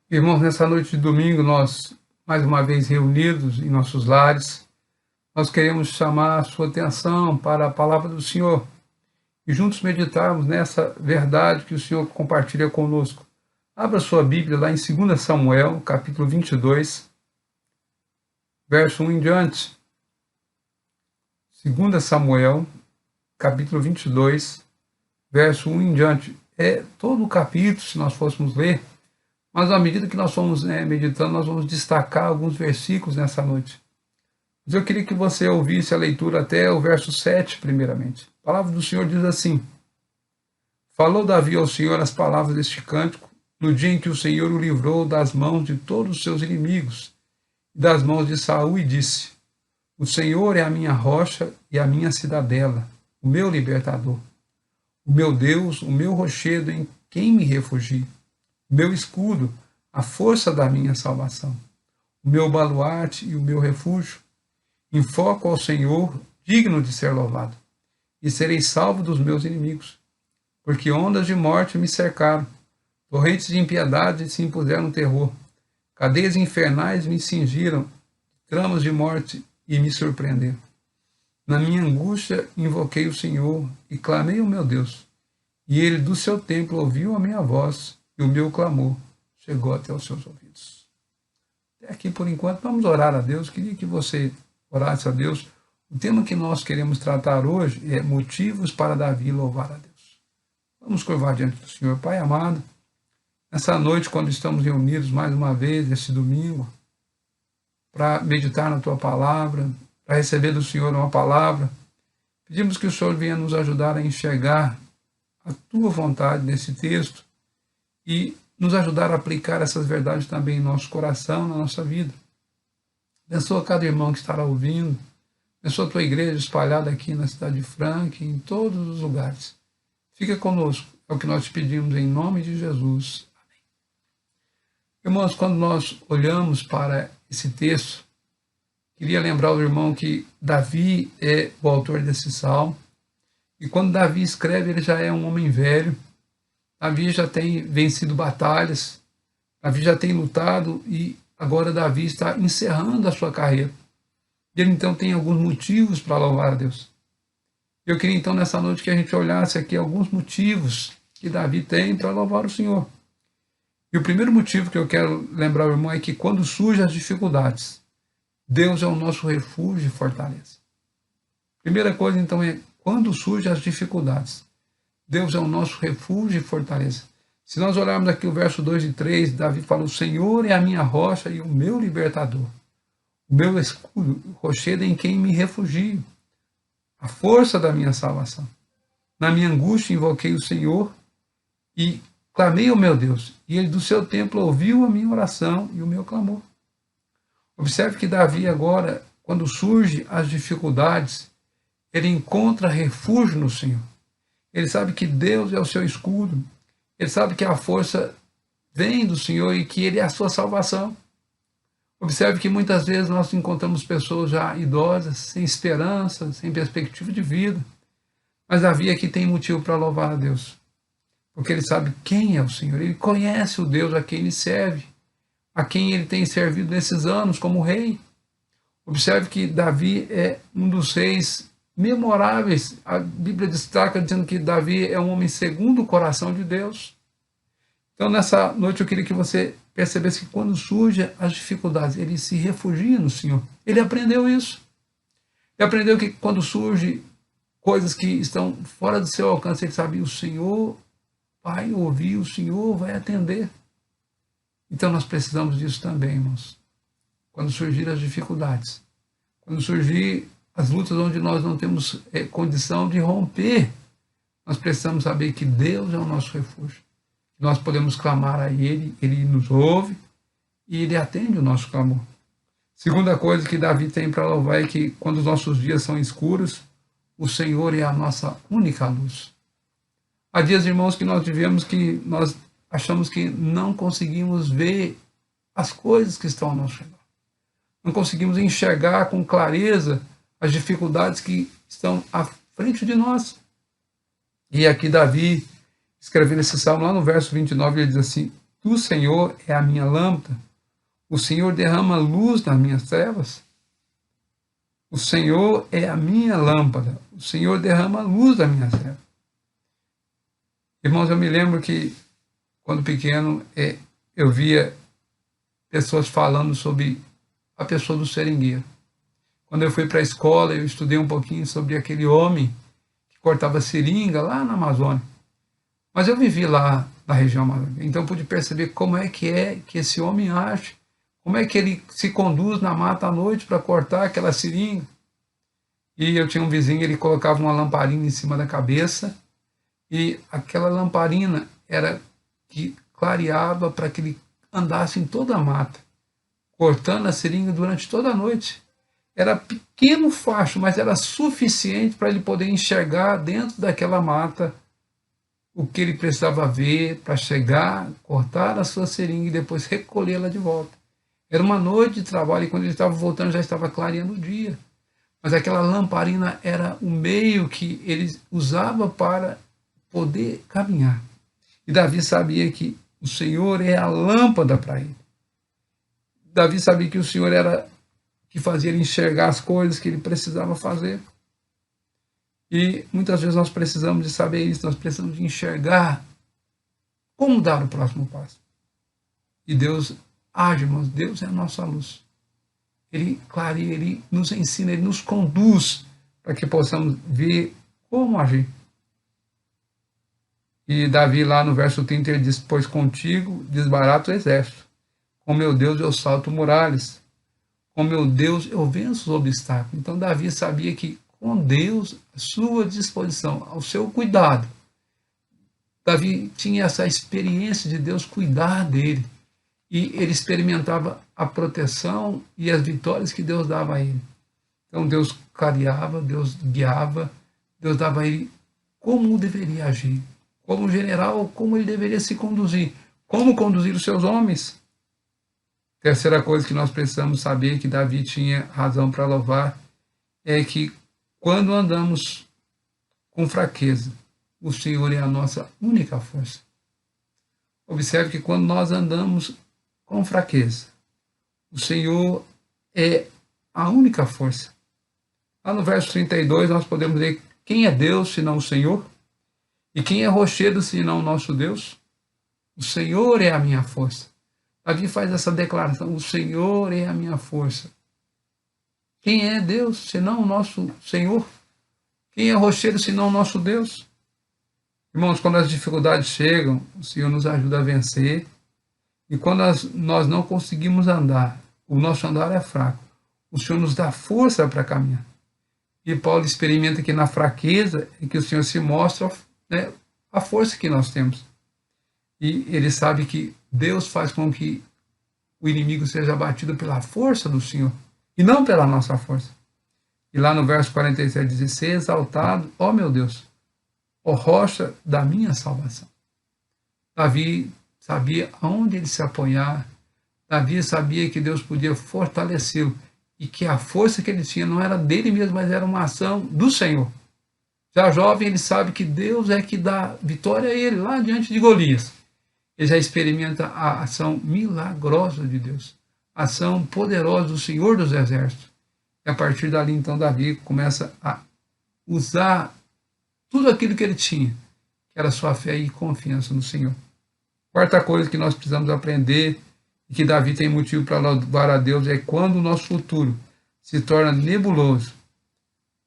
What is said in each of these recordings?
Irmãos, nessa noite de domingo, nós, mais uma vez reunidos em nossos lares, nós queremos chamar a sua atenção para a palavra do Senhor e juntos meditarmos nessa verdade que o Senhor compartilha conosco. Abra sua Bíblia lá em 2 Samuel, capítulo 22, verso 1 em diante. 2 Samuel, capítulo 22, verso 1 em diante. É todo o capítulo, se nós fôssemos ler, mas à medida que nós fomos meditando, nós vamos destacar alguns versículos nessa noite. Mas eu queria que você ouvisse a leitura até o verso 7, primeiramente. A palavra do Senhor diz assim: Falou Davi ao Senhor as palavras deste cântico, no dia em que o Senhor o livrou das mãos de todos os seus inimigos, e das mãos de Saul, e disse: O Senhor é a minha rocha e a minha cidadela, o meu libertador, o meu Deus, o meu rochedo em quem me refugio, o meu escudo, a força da minha salvação, o meu baluarte e o meu refúgio. Invoco ao Senhor, digno de ser louvado, e serei salvo dos meus inimigos, porque ondas de morte me cercaram, torrentes de impiedade se impuseram terror, cadeias infernais me cingiram, tramas de morte e me surpreenderam. Na minha angústia invoquei o Senhor e clamei ao meu Deus, e ele do seu templo ouviu a minha voz, e o meu clamor chegou até os seus ouvidos. Até aqui por enquanto, vamos orar a Deus. Queria que você orasse a Deus. O tema que nós queremos tratar hoje é motivos para Davi louvar a Deus. Vamos curvar diante do Senhor. Pai amado, nessa noite, quando estamos reunidos mais uma vez, esse domingo, para meditar na Tua palavra, para receber do Senhor uma palavra, pedimos que o Senhor venha nos ajudar a enxergar a Tua vontade nesse texto e nos ajudar a aplicar essas verdades também em nosso coração, na nossa vida. Abençoa cada irmão que estará ouvindo, abençoa a Tua igreja espalhada aqui na cidade de Franca, em todos os lugares. Fica conosco, é o que nós te pedimos em nome de Jesus. Amém. Irmãos, quando nós olhamos para esse texto, queria lembrar ao irmão que Davi é o autor desse salmo, e quando Davi escreve, ele já é um homem velho. Davi já tem vencido batalhas, Davi já tem lutado e agora Davi está encerrando a sua carreira. Ele então tem alguns motivos para louvar a Deus. Eu queria então nessa noite que a gente olhasse aqui alguns motivos que Davi tem para louvar o Senhor. E o primeiro motivo que eu quero lembrar ao irmão é que quando surgem as dificuldades, Deus é o nosso refúgio e fortaleza. Primeira coisa então é quando surgem as dificuldades, Deus é o nosso refúgio e fortaleza. Se nós olharmos aqui o verso 2 e 3, Davi fala: O Senhor é a minha rocha e o meu libertador, o meu escudo, o rochedo em quem me refugio, a força da minha salvação. Na minha angústia invoquei o Senhor e clamei ao meu Deus, e ele do seu templo ouviu a minha oração e o meu clamor. Observe que Davi agora, quando surgem as dificuldades, ele encontra refúgio no Senhor. Ele sabe que Deus é o seu escudo. Ele sabe que a força vem do Senhor e que Ele é a sua salvação. Observe que muitas vezes nós encontramos pessoas já idosas, sem esperança, sem perspectiva de vida. Mas Davi aqui tem motivo para louvar a Deus. Porque ele sabe quem é o Senhor. Ele conhece o Deus a quem ele serve, a quem ele tem servido nesses anos como rei. Observe que Davi é um dos reis memoráveis. A Bíblia destaca dizendo que Davi é um homem segundo o coração de Deus. Então, nessa noite, eu queria que você percebesse que quando surgem as dificuldades, ele se refugia no Senhor. Ele aprendeu isso. Ele aprendeu que quando surgem coisas que estão fora do seu alcance, ele sabe: o Senhor vai ouvir, o Senhor vai atender. Então, nós precisamos disso também, irmãos. Quando surgirem as dificuldades, quando surgir as lutas onde nós não temos condição de romper, nós precisamos saber que Deus é o nosso refúgio. Nós podemos clamar a Ele, Ele nos ouve e Ele atende o nosso clamor. Segunda coisa que Davi tem para louvar é que quando os nossos dias são escuros, o Senhor é a nossa única luz. Há dias, irmãos, que nós vivemos que nós achamos que não conseguimos ver as coisas que estão ao nosso redor. Não conseguimos enxergar com clareza as dificuldades que estão à frente de nós. E aqui Davi, escrevendo esse salmo, lá no verso 29, ele diz assim: Tu, Senhor, é a minha lâmpada. O Senhor derrama luz nas minhas trevas. O Senhor é a minha lâmpada. O Senhor derrama luz nas minhas trevas. Irmãos, eu me lembro que, quando pequeno, eu via pessoas falando sobre a pessoa do seringueiro. Quando eu fui para a escola, eu estudei um pouquinho sobre aquele homem que cortava seringa lá na Amazônia. Mas eu vivi lá na região amazônica, então pude perceber como é que esse homem age, como é que ele se conduz na mata à noite para cortar aquela seringa. E eu tinha um vizinho, ele colocava uma lamparina em cima da cabeça, e aquela lamparina era que clareava para que ele andasse em toda a mata, cortando a seringa durante toda a noite. Era pequeno facho, mas era suficiente para ele poder enxergar dentro daquela mata o que ele precisava ver para chegar, cortar a sua seringa e depois recolhê-la de volta. Era uma noite de trabalho e quando ele estava voltando já estava clareando o dia. Mas aquela lamparina era o meio que ele usava para poder caminhar. E Davi sabia que o Senhor é a lâmpada para ele. Davi sabia que o Senhor era que fazia ele enxergar as coisas que ele precisava fazer. E muitas vezes nós precisamos de saber isso, nós precisamos de enxergar como dar o próximo passo. E Deus age, irmãos, Deus é a nossa luz. Ele clareia, ele nos ensina, ele nos conduz para que possamos ver como agir. E Davi, lá no verso 30, ele diz: Pois contigo desbarato o exército, com meu Deus eu salto muralhas, com meu Deus eu venço os obstáculos. Então Davi sabia que com Deus, à sua disposição, ao seu cuidado, Davi tinha essa experiência de Deus cuidar dele. E ele experimentava a proteção e as vitórias que Deus dava a ele. Então Deus clareava, Deus guiava, Deus dava a ele como deveria agir, como general, como ele deveria se conduzir, como conduzir os seus homens. Terceira coisa que nós precisamos saber, que Davi tinha razão para louvar, é que quando andamos com fraqueza, o Senhor é a nossa única força. Observe que quando nós andamos com fraqueza, o Senhor é a única força. Lá no verso 32 nós podemos ler: quem é Deus senão o Senhor? E quem é rochedo senão o nosso Deus? O Senhor é a minha força. Davi faz essa declaração: o Senhor é a minha força. Quem é Deus senão o nosso Senhor? Quem é rochedo senão o nosso Deus? Irmãos, quando as dificuldades chegam, o Senhor nos ajuda a vencer. E quando nós não conseguimos andar, o nosso andar é fraco, o Senhor nos dá força para caminhar. E Paulo experimenta que na fraqueza é que o Senhor se mostra, né, a força que nós temos. E ele sabe que Deus faz com que o inimigo seja abatido pela força do Senhor, e não pela nossa força. E lá no verso 47 diz: ser exaltado, ó meu Deus, ó rocha da minha salvação. Davi sabia aonde ele se apoiar. Davi sabia que Deus podia fortalecê-lo e que a força que ele tinha não era dele mesmo, mas era uma ação do Senhor. Já jovem, ele sabe que Deus é que dá vitória a ele lá diante de Golias. Ele já experimenta a ação milagrosa de Deus, a ação poderosa do Senhor dos Exércitos. E a partir dali, então, Davi começa a usar tudo aquilo que ele tinha, que era sua fé e confiança no Senhor. Quarta coisa que nós precisamos aprender e que Davi tem motivo para louvar a Deus é quando o nosso futuro se torna nebuloso,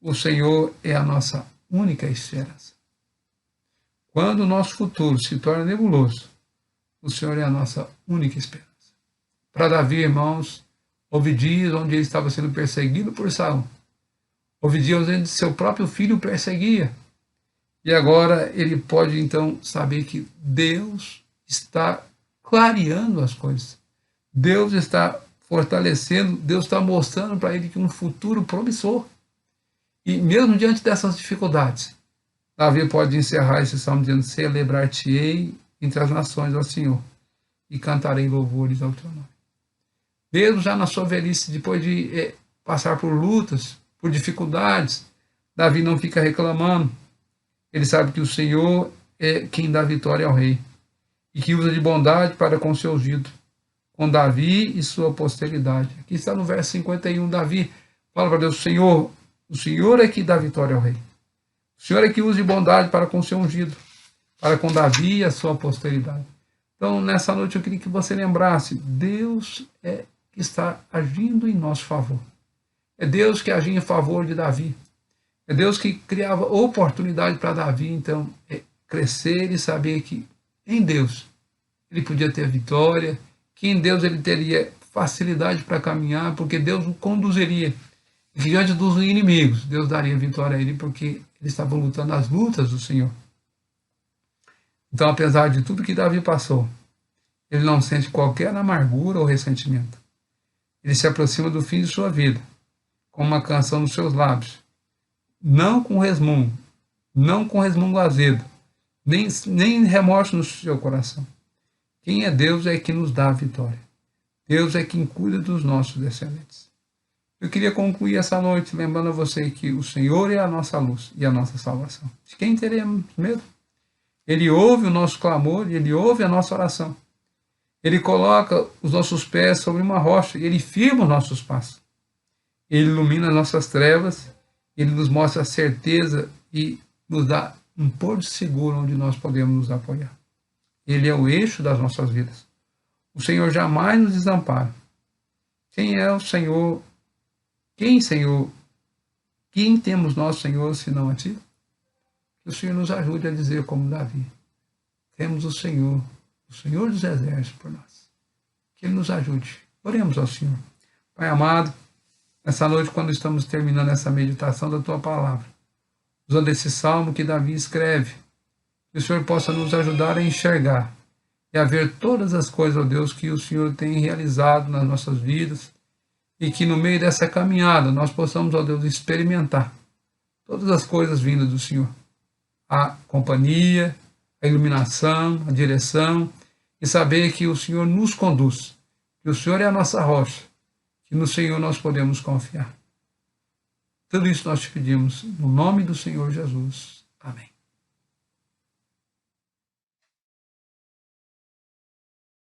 o Senhor é a nossa única esperança. Quando o nosso futuro se torna nebuloso, o Senhor é a nossa única esperança. Para Davi, irmãos, houve dias onde ele estava sendo perseguido por Saul. Houve dias onde seu próprio filho o perseguia. E agora ele pode então saber que Deus está clareando as coisas. Deus está fortalecendo, Deus está mostrando para ele que um futuro promissor. E mesmo diante dessas dificuldades, Davi pode encerrar esse salmo dizendo: celebrar-te-ei entre as nações ao Senhor e cantarei louvores ao teu nome. Mesmo já na sua velhice, depois de passar por lutas, por dificuldades, Davi não fica reclamando. Ele sabe que o Senhor é quem dá vitória ao rei. e que usa de bondade para com seu ungido, com Davi e sua posteridade. Aqui está no verso 51, Davi fala para Deus, o Senhor é que dá vitória ao rei. O Senhor é que usa de bondade para com seu ungido, para com Davi e a sua posteridade. Então, nessa noite eu queria que você lembrasse, Deus é que está agindo em nosso favor. É Deus que agia em favor de Davi. É Deus que criava oportunidade para Davi, então, crescer e saber que em Deus ele podia ter vitória, que em Deus ele teria facilidade para caminhar, porque Deus o conduziria. E que diante dos inimigos, Deus daria vitória a ele, porque ele estava lutando as lutas do Senhor. Então, apesar de tudo que Davi passou, ele não sente qualquer amargura ou ressentimento. Ele se aproxima do fim de sua vida, com uma canção nos seus lábios, não com resmungo, não com resmungo azedo, nem remorso no seu coração. Quem é Deus é que nos dá a vitória. Deus é quem cuida dos nossos descendentes. Eu queria concluir essa noite lembrando a você que o Senhor é a nossa luz e a nossa salvação. De quem teremos medo? Ele ouve o nosso clamor e Ele ouve a nossa oração. Ele coloca os nossos pés sobre uma rocha e Ele firma os nossos passos. Ele ilumina as nossas trevas, Ele nos mostra a certeza e nos dá um porto seguro onde nós podemos nos apoiar. Ele é o eixo das nossas vidas. O Senhor jamais nos desampara. Quem é o Senhor? Senhor? Quem temos nós, Senhor, senão a Ti? Que o Senhor nos ajude a dizer como Davi. Temos o Senhor dos exércitos por nós. Que Ele nos ajude. Oremos ao Senhor. Pai amado, nessa noite, quando estamos terminando essa meditação da Tua palavra, usando esse salmo que Davi escreve, que o Senhor possa nos ajudar a enxergar e a ver todas as coisas, ó Deus, que o Senhor tem realizado nas nossas vidas e que no meio dessa caminhada nós possamos, ó Deus, experimentar todas as coisas vindas do Senhor. A companhia, a iluminação, a direção e saber que o Senhor nos conduz, que o Senhor é a nossa rocha, que no Senhor nós podemos confiar. Tudo isso nós te pedimos no nome do Senhor Jesus. Amém.